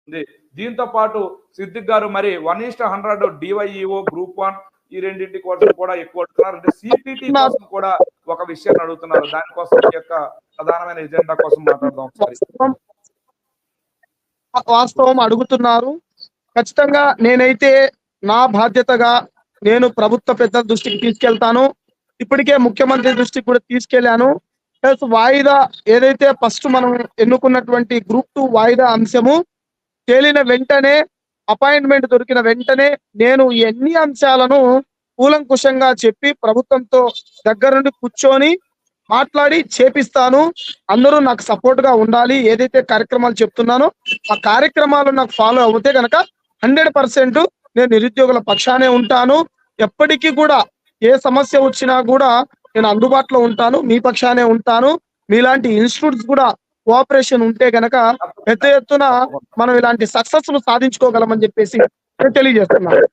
ఉంది. దీంతో పాటు సిద్దిక్ గారు మరి 1:100 డివైఈఓ గ్రూప్ 1 ఈ రెండింటి కోసం కూడా ఎక్కువ అడుగుతున్నారు. అంటే సిపిటి కోసం కూడా ఒక విషయాన్ని అడుగుతున్నారు. దానికోసం ఈ యొక్క ప్రధానమైన ఎజెండా కోసం మాట్లాడదాం ఒకసారి. వాస్తవం అడుగుతున్నారు. ఖచ్చితంగా నేనైతే నా బాధ్యతగా నేను ప్రభుత్వ పెద్దల దృష్టికి తీసుకెళ్తాను. ఇప్పటికే ముఖ్యమంత్రి దృష్టికి కూడా తీసుకెళ్లాను. ప్లస్ వాయిదా ఏదైతే ఫస్ట్ మనం ఎన్నుకున్నటువంటి గ్రూప్ 2 వాయిదా అంశము తేలిన వెంటనే, అపాయింట్మెంట్ దొరికిన వెంటనే నేను ఎన్ని అంశాలను కూలంకుషంగా చెప్పి ప్రభుత్వంతో దగ్గర నుండి కూర్చొని మాట్లాడి చేపిస్తాను. అందరూ నాకు సపోర్ట్ గా ఉండాలి. ఏదైతే కార్యక్రమాలు చెప్తున్నానో ఆ కార్యక్రమాలు నాకు ఫాలో అవుతే కనుక 100% నేను నిరుద్యోగుల పక్షానే ఉంటాను. ఎప్పటికీ కూడా ఏ సమస్య వచ్చినా కూడా నేను అందుబాటులో ఉంటాను. మీ పక్షానే ఉంటాను. మీలాంటి ఇన్స్టిట్యూట్స్ కూడా కోఆపరేషన్ ఉంటే గనక పెద్ద ఎత్తున మనం ఇలాంటి సక్సెస్ సాధించుకోగలమని చెప్పేసి నేను తెలియజేస్తున్నాను.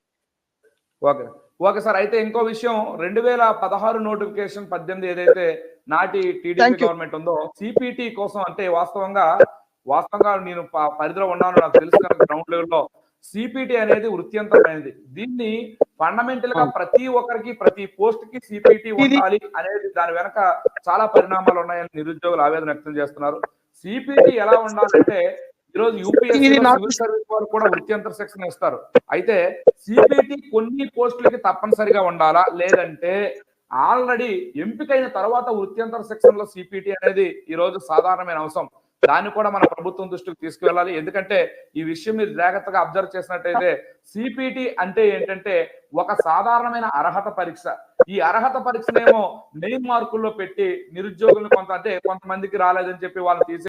Okay sir. అయితే ఇంకో విషయం 2016 నోటిఫికేషన్ 18 ఏదైతే నాటి టీడీపీ గవర్నమెంట్ ఉందో సిపిటి కోసం అంటే వాస్తవంగా నేను పరిధిలో ఉన్నాను, నాకు తెలుసు కనుక గ్రౌండ్ లెవెల్లో సిపిటి అనేది వృత్యంతరమైనది. దీన్ని ఫండమెంటల్ గా ప్రతి ఒక్కరికి ప్రతి పోస్ట్ కి సిపిటి ఉండాలి అనేది దాని వెనక చాలా పరిణామాలు ఉన్నాయని నిరుద్యోగులు ఆవేదన వ్యక్తం చేస్తున్నారు. సిపిటి ఎలా ఉండాలంటే ఈరోజు యూపీఎస్సీ సివిల్ సర్వీస్ వారు కూడా వృత్యంతర శిక్షణ ఇస్తారు. అయితే సిపిటి కొన్ని పోస్టులకి తప్పనిసరిగా ఉండాలా, లేదంటే ఆల్రెడీ ఎంపికైన తర్వాత వృత్యంతర శిక్షణలో సిపిటి అనేది ఈ రోజు సాధారణమైన అంశం. దాన్ని కూడా మన ప్రభుత్వం దృష్టికి తీసుకువెళ్ళాలి. ఎందుకంటే ఈ విషయం మీరు జాగ్రత్తగా అబ్జర్వ్ చేసినట్టయితే సిపిటి అంటే ఏంటంటే ఒక సాధారణమైన అర్హత పరీక్ష. ఈ అర్హత పరీక్షనేమో మెయిన్ మార్కుల్లో పెట్టి నిరుద్యోగులను కొంతమందికి రాలేదని చెప్పి వాళ్ళు తీసి